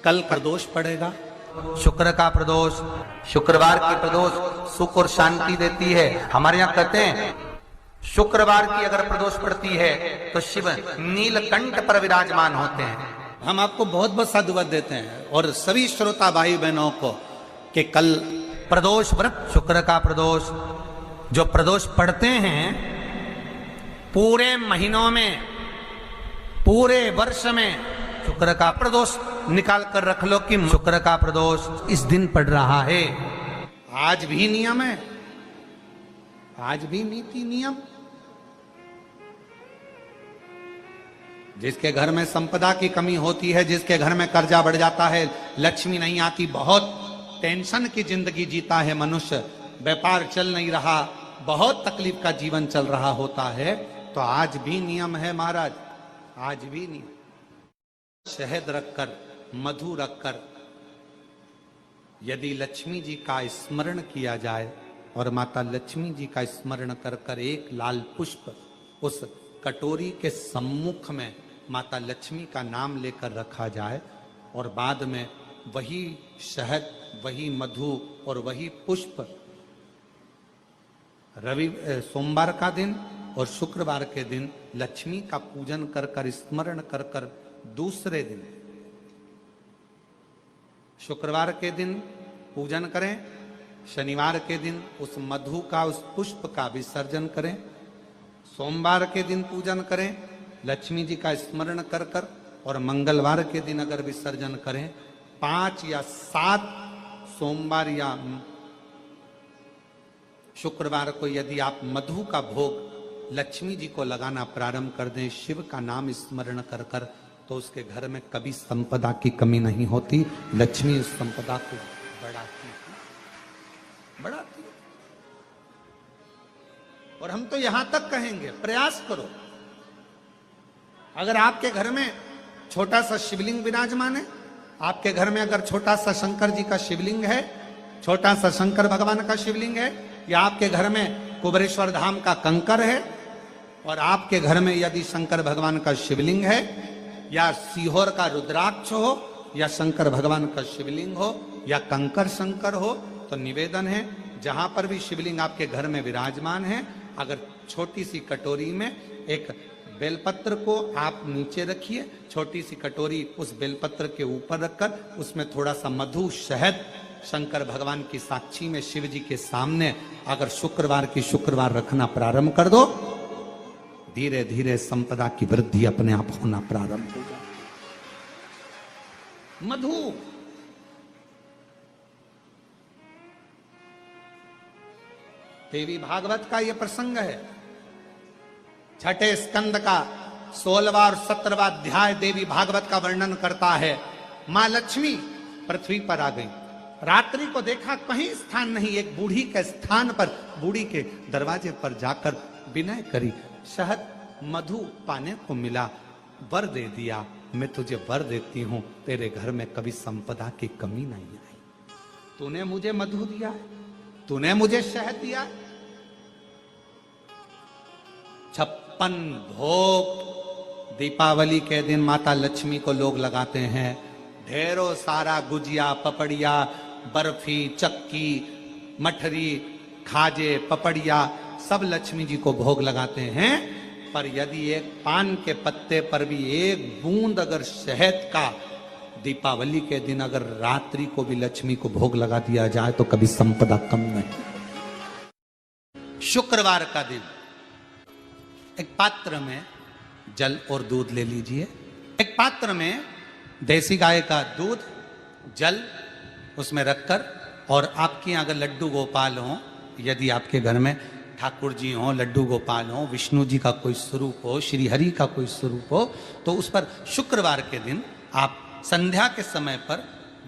कल प्रदोष पड़ेगा। शुक्र का प्रदोष, शुक्रवार की प्रदोष सुख और शांति देती है। हमारे यहाँ कहते हैं शुक्रवार की अगर प्रदोष पड़ती है तो शिव नीलकंठ पर विराजमान होते हैं। हम आपको बहुत बहुत साधुवाद देते हैं और सभी श्रोता भाई बहनों को कि कल प्रदोष व्रत, शुक्र का प्रदोष, जो प्रदोष पढ़ते हैं पूरे महीनों में, पूरे वर्ष में शुक्र का प्रदोष निकाल कर रख लो कि शुक्र का प्रदोष इस दिन पड़ रहा है। आज भी नियम है, आज भी नीति नियम। जिसके घर में संपदा की कमी होती है, जिसके घर में कर्जा बढ़ जाता है, लक्ष्मी नहीं आती, बहुत टेंशन की जिंदगी जीता है मनुष्य, व्यापार चल नहीं रहा, बहुत तकलीफ का जीवन चल रहा होता है, तो आज भी नियम है महाराज, आज भी नियम। शहद रखकर, मधु रखकर यदि लक्ष्मी जी का स्मरण किया जाए और माता लक्ष्मी जी का स्मरण कर कर एक लाल पुष्प उस कटोरी के सम्मुख में माता लक्ष्मी का नाम लेकर रखा जाए और बाद में वही शहद, वही मधु और वही पुष्प सोमवार का दिन और शुक्रवार के दिन लक्ष्मी का पूजन कर कर, स्मरण कर कर, दूसरे दिन शुक्रवार के दिन पूजन करें, शनिवार के दिन उस मधु का, उस पुष्प का विसर्जन करें, सोमवार के दिन पूजन करें लक्ष्मी जी का स्मरण कर कर, और मंगलवार के दिन अगर विसर्जन करें, 5 या 7 सोमवार या शुक्रवार को यदि आप मधु का भोग लक्ष्मी जी को लगाना प्रारंभ कर दें शिव का नाम स्मरण कर कर, तो उसके घर में कभी संपदा की कमी नहीं होती। लक्ष्मी उस संपदा को बढ़ाती है। और हम तो यहां तक कहेंगे, प्रयास करो, अगर आपके घर में छोटा सा शिवलिंग विराजमान है, आपके घर में अगर छोटा सा शंकर जी का शिवलिंग है, छोटा सा शंकर भगवान का शिवलिंग है, या आपके घर में कुबेरेश्वर धाम का कंकर है, और आपके घर में यदि शंकर भगवान का शिवलिंग है, या सीहोर का रुद्राक्ष हो, या शंकर भगवान का शिवलिंग हो, या कंकर शंकर हो, तो निवेदन है जहां पर भी शिवलिंग आपके घर में विराजमान है, अगर छोटी सी कटोरी में एक बेलपत्र को आप नीचे रखिए, छोटी सी कटोरी उस बेलपत्र के ऊपर रखकर उसमें थोड़ा सा मधु, शहद, शंकर भगवान की साक्षी में शिव जी के सामने अगर शुक्रवार की शुक्रवार रखना प्रारंभ कर दो, धीरे धीरे संपदा की वृद्धि अपने आप होना प्रारंभ हो जाए। मधु देवी भागवत का यह प्रसंग है, छठे स्कंद का 16वां और 17वां अध्याय देवी भागवत का वर्णन करता है। मां लक्ष्मी पृथ्वी पर आ गई, रात्रि को देखा कहीं स्थान नहीं, एक बूढ़ी के स्थान पर, बूढ़ी के दरवाजे पर जाकर विनय करी, शहद मधु पाने को मिला, वर दे दिया, मैं तुझे वर देती हूं, तेरे घर में कभी संपदा की कमी नहीं आई। तूने मुझे मधु दिया है, तूने मुझे शहद दिया है। 56 भोग दीपावली के दिन माता लक्ष्मी को लोग लगाते हैं, ढेरों सारा गुजिया, पपड़िया, बर्फी, चक्की, मठरी, खाजे, पपड़िया सब लक्ष्मी जी को भोग लगाते हैं। पर यदि एक पान के पत्ते पर भी एक बूंद अगर शहद का दीपावली के दिन अगर रात्रि को भी लक्ष्मी को भोग लगा दिया जाए तो कभी संपदा कम नहीं। शुक्रवार का दिन एक पात्र में जल और दूध ले लीजिए, एक पात्र में देसी गाय का दूध, जल उसमें रखकर, और आपके यहाँ अगर लड्डू गोपाल हो, यदि आपके घर में ठाकुर जी हो, लड्डू गोपाल हो, विष्णु जी का कोई स्वरूप हो, श्री हरि का कोई स्वरूप हो, तो उस पर शुक्रवार के दिन आप संध्या के समय पर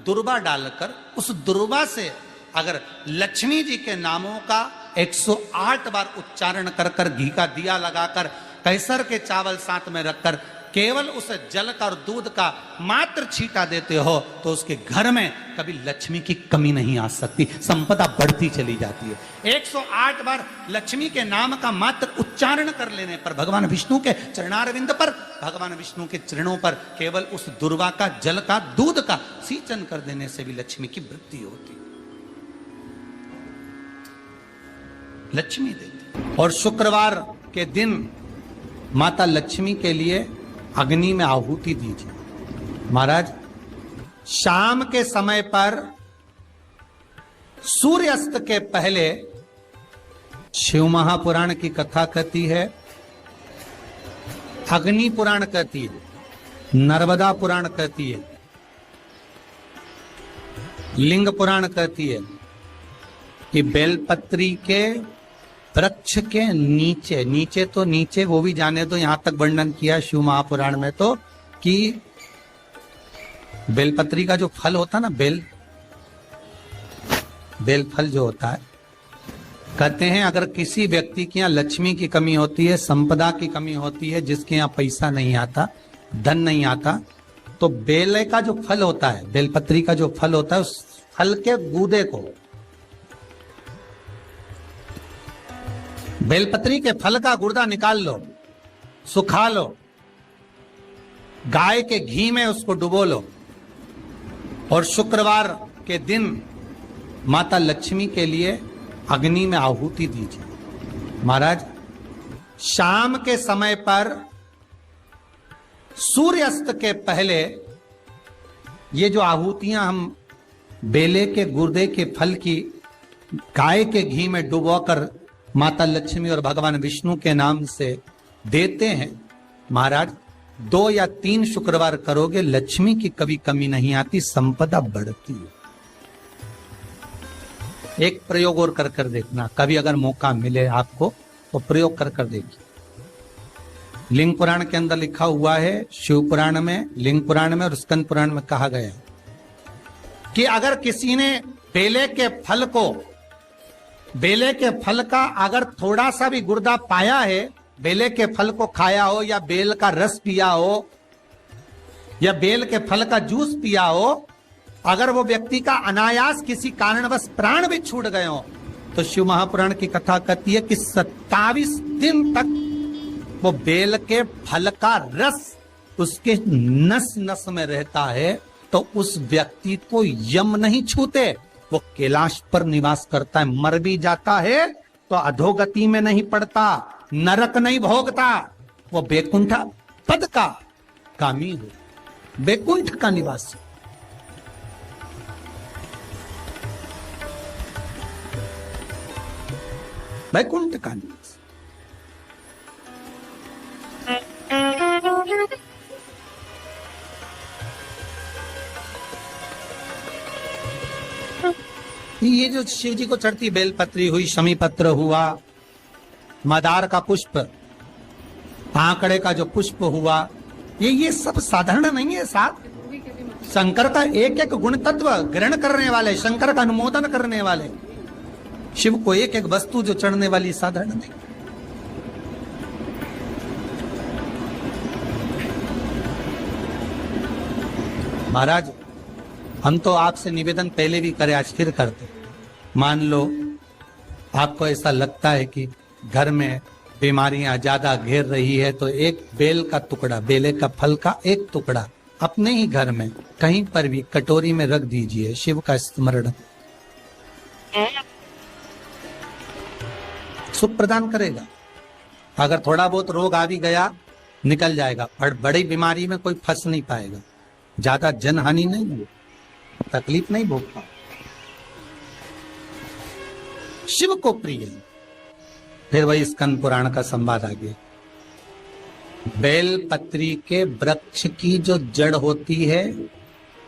दुर्वा डालकर उस दुर्वा से अगर लक्ष्मी जी के नामों का 108 बार उच्चारण कर कर, घी का दिया लगाकर, कैसर के चावल साथ में रखकर केवल उस जल का और दूध का मात्र छींटा देते हो, तो उसके घर में कभी लक्ष्मी की कमी नहीं आ सकती, संपदा बढ़ती चली जाती है। 108 बार लक्ष्मी के नाम का मात्र उच्चारण कर लेने पर, भगवान विष्णु के चरणारविंद पर भगवान विष्णु के चरणों पर केवल उस दुर्वा का जल का दूध का सिंचन कर देने से भी लक्ष्मी की वृद्धि होती, लक्ष्मी देती। और शुक्रवार के दिन माता लक्ष्मी के लिए अग्नि में आहुति दीजिए। महाराज, शाम के समय पर सूर्यास्त के पहले शिव महापुराण की कथा कहती है, अग्नि पुराण कहती है, नर्मदा पुराण कहती है, लिंग पुराण कहती है कि बेलपत्री के वृक्ष के नीचे, नीचे तो नीचे वो भी जाने दो, यहां तक वर्णन किया शिव महापुराण में तो कि बेलपत्री का जो फल होता ना, बेल फल जो होता है, कहते हैं अगर किसी व्यक्ति के यहाँ लक्ष्मी की कमी होती है, संपदा की कमी होती है, जिसके यहाँ पैसा नहीं आता, धन नहीं आता, तो बेल का जो फल होता है, बेलपत्री का जो फल होता है, उस फल के गूदे को, बेलपत्री के फल का गुर्दा निकाल लो, सुखा लो, गाय के घी में उसको डुबो लो और शुक्रवार के दिन माता लक्ष्मी के लिए अग्नि में आहुति दीजिए। महाराज, शाम के समय पर सूर्यास्त के पहले ये जो आहुतियां हम बेले के गुर्दे के फल की गाय के घी में डुबोकर माता लक्ष्मी और भगवान विष्णु के नाम से देते हैं, महाराज 2 या 3 शुक्रवार करोगे, लक्ष्मी की कभी कमी नहीं आती, संपदा बढ़ती है। एक प्रयोग और कर देखना, कभी अगर मौका मिले आपको तो प्रयोग कर देखिए। लिंग पुराण के अंदर लिखा हुआ है, शिव पुराण में, लिंग पुराण में और स्कंद पुराण में कहा गया है कि अगर किसी ने बेले के फल का अगर थोड़ा सा भी गुर्दा पाया है, बेले के फल को खाया हो या बेल का रस पिया हो या बेल के फल का जूस पिया हो, अगर वो व्यक्ति का अनायास किसी कारणवश प्राण भी छूट गए हो, तो शिव महापुराण की कथा कहती है कि 27 दिन तक वो बेल के फल का रस उसके नस नस में रहता है, तो उस व्यक्ति को यम नहीं छूते, वो कैलाश पर निवास करता है। मर भी जाता है तो अधोगति में नहीं पड़ता, नरक नहीं भोगता, वो बैकुंठ पद का कामी हो, बैकुंठ का निवासी। बैकुंठ का निवास। ये जो शिव जी को चढ़ती बेलपत्री हुई, शमी पत्र हुआ, मदार का पुष्प, आंकड़े का जो पुष्प हुआ, ये सब साधारण नहीं है साहब। शंकर का एक एक गुण तत्व ग्रहण करने वाले, शंकर का अनुमोदन करने वाले, शिव को एक एक वस्तु जो चढ़ने वाली साधारण नहीं। महाराज, हम तो आपसे निवेदन पहले भी करे, आज फिर करते। मान लो आपको ऐसा लगता है कि घर में बीमारियां ज्यादा घेर रही है, तो एक बेल का टुकड़ा, बेले का फल का एक टुकड़ा अपने ही घर में कहीं पर भी कटोरी में रख दीजिए, शिव का स्मरण, सुख प्रदान करेगा। अगर थोड़ा बहुत रोग आ भी गया निकल जाएगा, पर बड़ी बीमारी में कोई फंस नहीं पाएगा, ज्यादा जनहानि नहीं होगी, तकलीफ नहीं भोग पाएगा। शिव को प्रिय है। फिर वही स्कंद पुराण का संवाद आ गया। बेल पत्री के वृक्ष की जो जड़ होती है,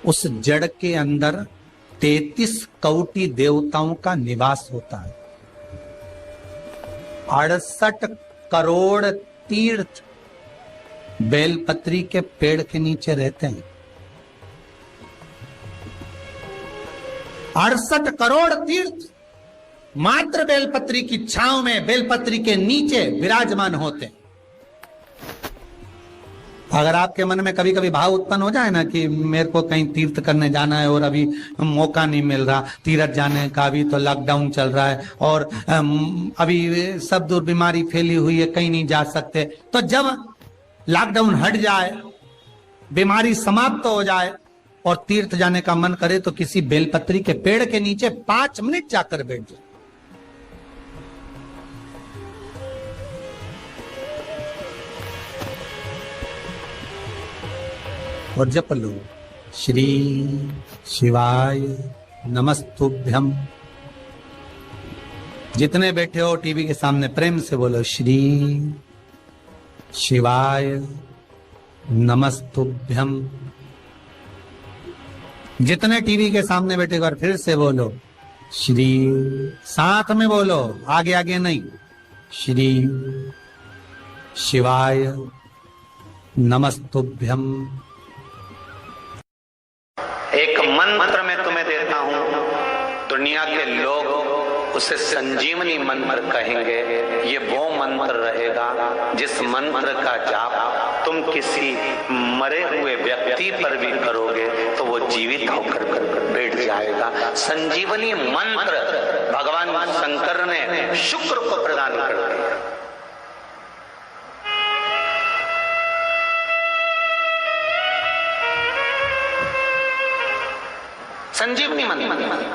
उस जड़ के अंदर 33 कोटि देवताओं का निवास होता है। 68 करोड़ तीर्थ बेलपत्री के पेड़ के नीचे रहते हैं। 68 करोड़ तीर्थ मात्र बेलपत्री की छांव में, बेलपत्री के नीचे विराजमान होते हैं। अगर आपके मन में कभी कभी भाव उत्पन्न हो जाए ना कि मेरे को कहीं तीर्थ करने जाना है और अभी मौका नहीं मिल रहा, तीर्थ जाने का, अभी तो लॉकडाउन चल रहा है और अभी सब दूर बीमारी फैली हुई है, कहीं नहीं जा सकते, तो जब लॉकडाउन हट जाए, बीमारी समाप्त हो जाए और तीर्थ जाने का मन करे तो किसी बेलपत्री के पेड़ के नीचे 5 मिनट जाकर बैठ जाए। और जप लो, श्री शिवाय नमस्तुभ्यम। जितने बैठे हो टीवी के सामने प्रेम से बोलो, श्री शिवाय नमस्तुभ्यम। जितने टीवी के सामने बैठे एक बार फिर से बोलो, श्री, साथ में बोलो, आगे आगे नहीं, श्री शिवाय नमस्तुभ्यम। एक मंत्र मैं तुम्हें देता हूं, दुनिया के लोग उसे संजीवनी मंत्र कहेंगे। ये वो मंत्र रहेगा जिस मंत्र का जाप तुम किसी मरे हुए व्यक्ति पर भी करोगे तो वो जीवित होकर बैठ जाएगा। संजीवनी मंत्र भगवान शंकर ने शुक्र को प्रदान कर दिया। संजीवनी मंत्र,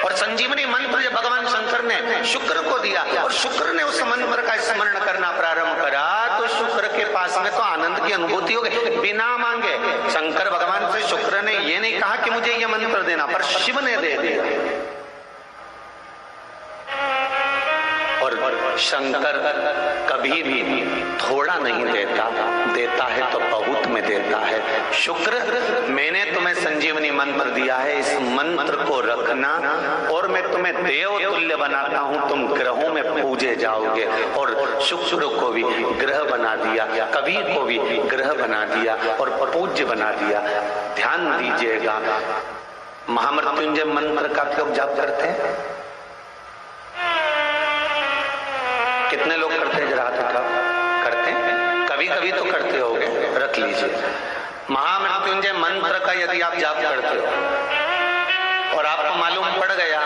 और संजीवनी मंत्र जब भगवान शंकर ने शुक्र को दिया और शुक्र ने उस मंत्र का स्मरण करना प्रारंभ करा तो शुक्र के पास में तो आनंद की अनुभूति हो गई बिना मांगे। शंकर भगवान से शुक्र ने ये नहीं कहा कि मुझे ये मंत्र देना, पर शिव ने दे दिया। और शंकर कभी भी थोड़ा नहीं देता, देता है तो बहुत में देता है। शुक्र, मैंने तुम्हें संजीवनी मंत्र दिया है, इस मंत्र को रखना और मैं तुम्हें देव तुल्य बनाता हूं, तुम ग्रहों में पूजे जाओगे। और शुक्र को भी ग्रह बना दिया, कवि को भी ग्रह बना दिया और पूज्य बना दिया। ध्यान दीजिएगा, महामृत्युंजय मंत्र का क्यों जाप करते हैं? कितने लोग करते हैं? जरा हाथ उठाओ। करते हैं? कभी कभी तो करते होगे, रख लीजिए। महामृत्युंजय मंत्र का यदि आप जाप करते हो और आपको मालूम पड़ गया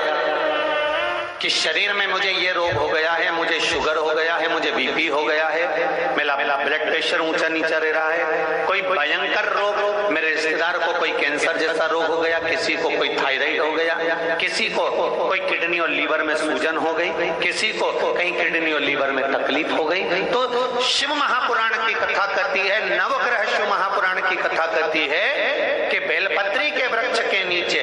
कि शरीर में मुझे ये रोग हो गया है, मुझे शुगर हो गया है, मुझे बीपी हो गया है, मेरा ब्लड प्रेशर ऊंचा नीचा रह रहा है, कोई भयंकर रोग, मेरे रिश्तेदार को कोई कैंसर जैसा रोग हो गया, किसी को कोई थायराइड हो गया, किसी को कोई किडनी और लीवर में सूजन हो गई, किसी को कहीं किडनी और लीवर में तकलीफ हो गई, तो शिव महापुराण की कथा कहती है, नवग्रह शिव महापुराण की कथा कहती है कि बेलपत्री के वृक्ष के नीचे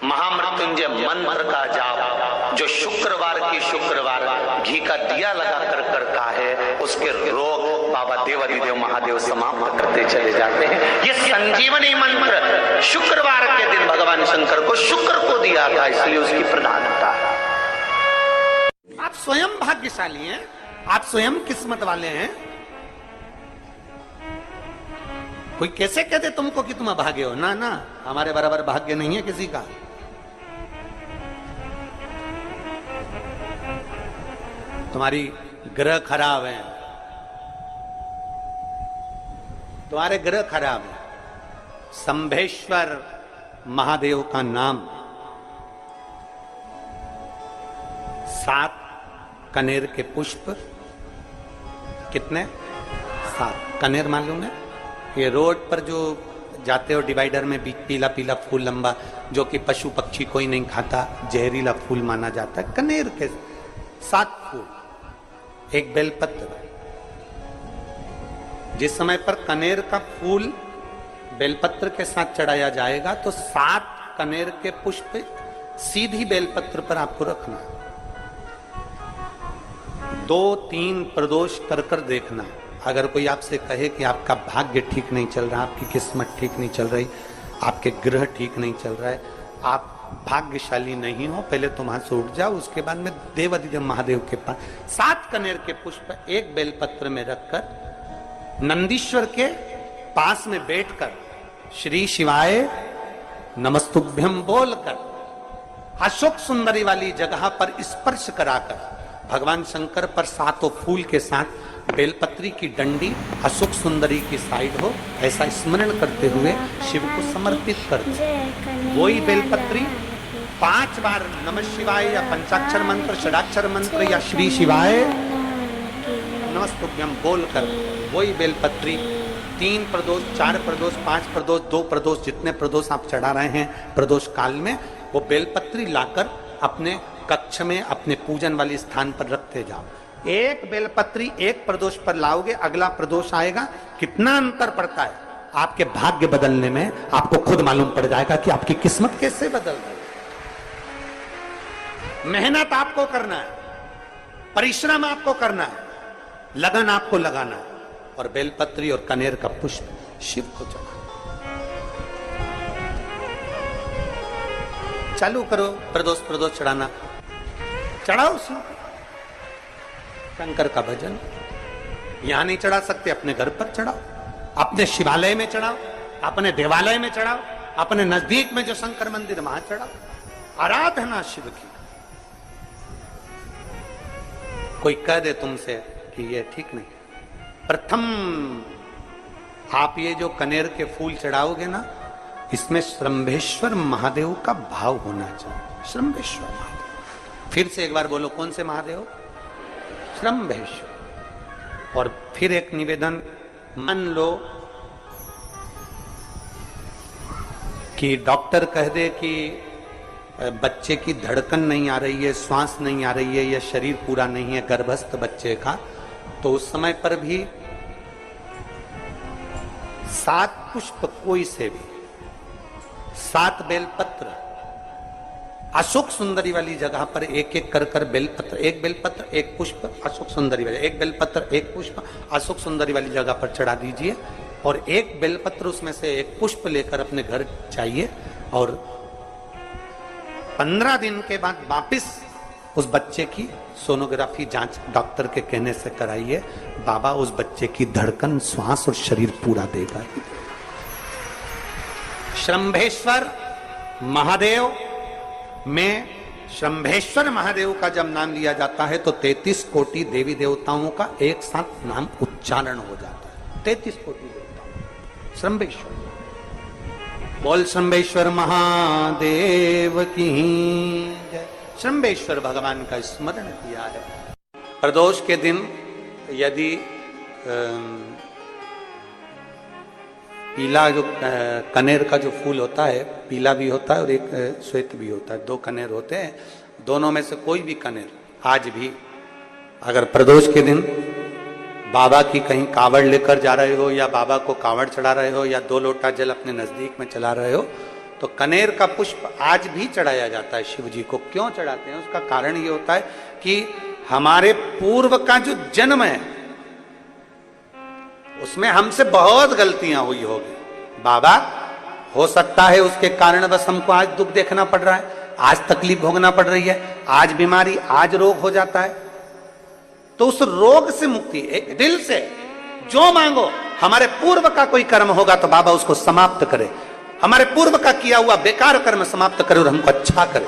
महामृत्युंजय मंत्र का जाप जो शुक्रवार की शुक्रवार घी का दिया लगा कर करता है, उसके रोग बाबा देवाधिदेव महादेव समाप्त करते चले जाते हैं। ये संजीवनी मंत्र शुक्रवार के दिन भगवान शंकर को शुक्र को दिया था, इसलिए उसकी प्रधानता है। आप स्वयं भाग्यशाली हैं, आप स्वयं किस्मत वाले हैं। कोई कैसे कहते तुमको कि तुम अभागे हो? ना ना, हमारे बराबर भाग्य नहीं है किसी का। तुम्हारी ग्रह खराब है, तुम्हारे ग्रह खराब है। संभेश्वर महादेव का नाम 7 कनेर के पुष्प, कितने? 7 कनेर मालूम है? ये रोड पर जो जाते हो डिवाइडर में पीला पीला फूल लंबा, जो कि पशु पक्षी कोई नहीं खाता, जहरीला फूल माना जाता है। कनेर के 7 फूल, एक बेलपत्र। जिस समय पर कनेर का फूल बेलपत्र के साथ चढ़ाया जाएगा तो 7 कनेर के पुष्प सीधी बेलपत्र पर आपको रखना। 2-3 प्रदोष कर कर देखना। अगर कोई आपसे कहे कि आपका भाग्य ठीक नहीं चल रहा, आपकी किस्मत ठीक नहीं चल रही, आपके ग्रह ठीक नहीं चल रहा है, आप भाग्यशाली नहीं हो, पहले तुम हाथ से उठ जाओ, उसके बाद में देवाधिदेव महादेव के पास 7 कनेर के पुष्प एक बेलपत्र में रखकर नंदीश्वर के पास में बैठकर श्री शिवाय नमस्तुभ्यम बोलकर अशोक सुंदरी वाली जगह पर स्पर्श कराकर भगवान शंकर पर 7 फूल के साथ बेलपत्री की डंडी अशोक सुंदरी की साइड हो, ऐसा स्मरण करते हुए शिव को समर्पित कर दो। वही बेलपत्री 5 बार नमः शिवाय या पंचाक्षर मंत्र, षडाक्षर मंत्र या श्री शिवाय नमस्तुभ्यम बोलकर वही बेलपत्री 3 प्रदोष, 4 प्रदोष, 5 प्रदोष, 2 प्रदोष, जितने प्रदोष आप चढ़ा रहे हैं प्रदोष काल में, वो बेलपत्री लाकर अपने कक्ष में अपने पूजन वाले स्थान पर रखते जाओ। एक बेलपत्री एक प्रदोष पर लाओगे, अगला प्रदोष आएगा, कितना अंतर पड़ता है आपके भाग्य बदलने में, आपको खुद मालूम पड़ जाएगा कि आपकी किस्मत कैसे बदल रही है। मेहनत आपको करना है, परिश्रम आपको करना है, लगन आपको लगाना है, और बेलपत्री और कनेर का पुष्प शिव को चढ़ा। चालू करो प्रदोष चढ़ाना, चढ़ाओ शिव को। शंकर का भजन यहां नहीं चढ़ा सकते, अपने घर पर चढ़ाओ, अपने शिवालय में चढ़ाओ, अपने देवालय में चढ़ाओ, अपने नजदीक में जो शंकर मंदिर वहां चढ़ाओ। आराधना शिव की। कोई कह दे तुमसे कि ये ठीक नहीं, प्रथम आप ये जो कनेर के फूल चढ़ाओगे ना, इसमें श्रंभेश्वर महादेव का भाव होना चाहिए। श्रंभेश्वर महादेव, फिर से एक बार बोलो, कौन से महादेव? श्रंभेश्वर। और फिर एक निवेदन, मान लो कि डॉक्टर कह दे कि बच्चे की धड़कन नहीं आ रही है, श्वास नहीं आ रही है, या शरीर पूरा नहीं है गर्भस्थ बच्चे का, तो उस समय पर भी 7 पुष्प कोई से भी, 7 बेलपत्र अशोक सुंदरी वाली जगह पर एक एक कर बेलपत्र, एक बेलपत्र एक पुष्प अशोक सुंदरी वाली, एक बेलपत्र एक पुष्प अशोक सुंदरी वाली जगह पर चढ़ा दीजिए, और एक बेलपत्र उसमें से एक पुष्प लेकर अपने घर चाहिए, और 15 दिन के बाद वापिस उस बच्चे की सोनोग्राफी जांच डॉक्टर के कहने से कराइए। बाबा उस बच्चे की धड़कन, श्वास और शरीर पूरा देगा। श्रंभेश्वर महादेव में, श्रंभेश्वर महादेव का जब नाम लिया जाता है तो 33 कोटि देवी देवताओं का एक साथ नाम उच्चारण हो जाता है। 33 कोटि देवताओं। श्रंभेश्वर, बोल श्रंभेश्वर महादेव की जय। श्रंभेश्वर भगवान का स्मरण किया है। प्रदोष के दिन यदि पीला जो कनेर का जो फूल होता है, पीला भी होता है और एक श्वेत भी होता है, 2 कनेर होते हैं, दोनों में से कोई भी कनेर आज भी अगर प्रदोष के दिन बाबा की कहीं कावड़ लेकर जा रहे हो, या बाबा को कावड़ चढ़ा रहे हो, या 2 लोटा जल अपने नजदीक में चला रहे हो, तो कनेर का पुष्प आज भी चढ़ाया जाता है शिव जी को। क्यों चढ़ाते हैं? उसका कारण ये होता है कि हमारे पूर्व का जो जन्म है उसमें हमसे बहुत गलतियां हुई होगी। बाबा, हो सकता है उसके कारण बस हमको आज दुख देखना पड़ रहा है, आज तकलीफ भोगना पड़ रही है, आज बीमारी, आज रोग हो जाता है। तो उस रोग से मुक्ति एक दिल से जो मांगो, हमारे पूर्व का कोई कर्म होगा तो बाबा उसको समाप्त करे, हमारे पूर्व का किया हुआ बेकार कर्म समाप्त करे और हमको अच्छा करे,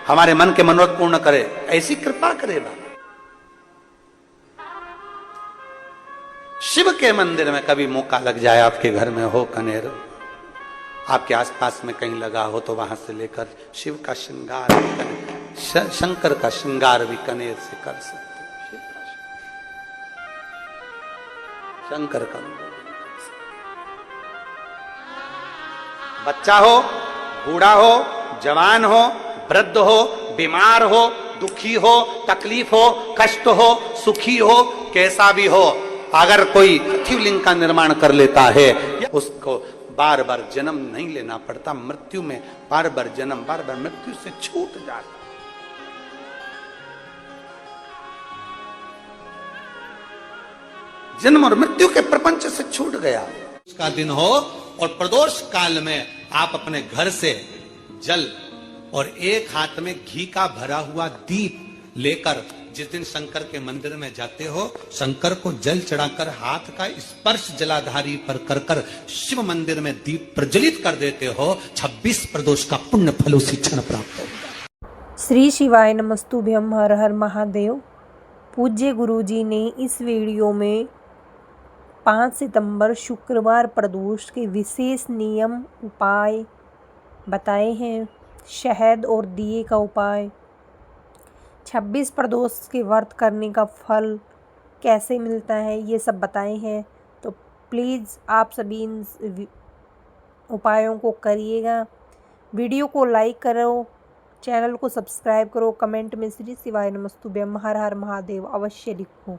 हमारे मन के मनोरथ पूर्ण करे, ऐसी कृपा करे बाबा। शिव के मंदिर में कभी मौका लग जाए, आपके घर में हो कनेर, आपके आसपास में कहीं लगा हो, तो वहां से लेकर शिव का श्रृंगार, शंकर का श्रृंगार भी कनेर से कर सकते। शंकर का बच्चा हो, बूढ़ा हो, जवान हो, वृद्ध हो, बीमार हो, दुखी हो, तकलीफ हो, कष्ट हो, सुखी हो, कैसा भी हो, अगर कोई शिवलिंग का निर्माण कर लेता है, उसको बार बार जन्म नहीं लेना पड़ता। मृत्यु में बार बार जन्म, बार बार मृत्यु से छूट जाता। जन्म और मृत्यु के प्रपंच से छूट गया। उसका दिन हो और प्रदोष काल में आप अपने घर से जल और एक हाथ में घी का भरा हुआ दीप लेकर जिस दिन शंकर के मंदिर में जाते हो, शंकर को जल चढ़ाकर हाथ का स्पर्श जलाधारी पर कर कर शिव मंदिर में दीप प्रज्वलित कर देते हो, 26 प्रदोष का पुण्य फल उसी क्षण प्राप्त होगा। श्री शिवाय नमस्तुभ्यम। हर हर महादेव। पूज्य गुरुजी ने इस वीडियो में 5 सितंबर शुक्रवार प्रदोष के विशेष नियम उपाय बताए हैं। शहद और दिए का उपाय, 26 प्रदोष के व्रत करने का फल कैसे मिलता है, ये सब बताए हैं। तो प्लीज़ आप सभी इन उपायों को करिएगा। वीडियो को लाइक करो, चैनल को सब्सक्राइब करो, कमेंट में श्री शिवाय नमस्तुभ्यम हर हर महादेव अवश्य लिखो।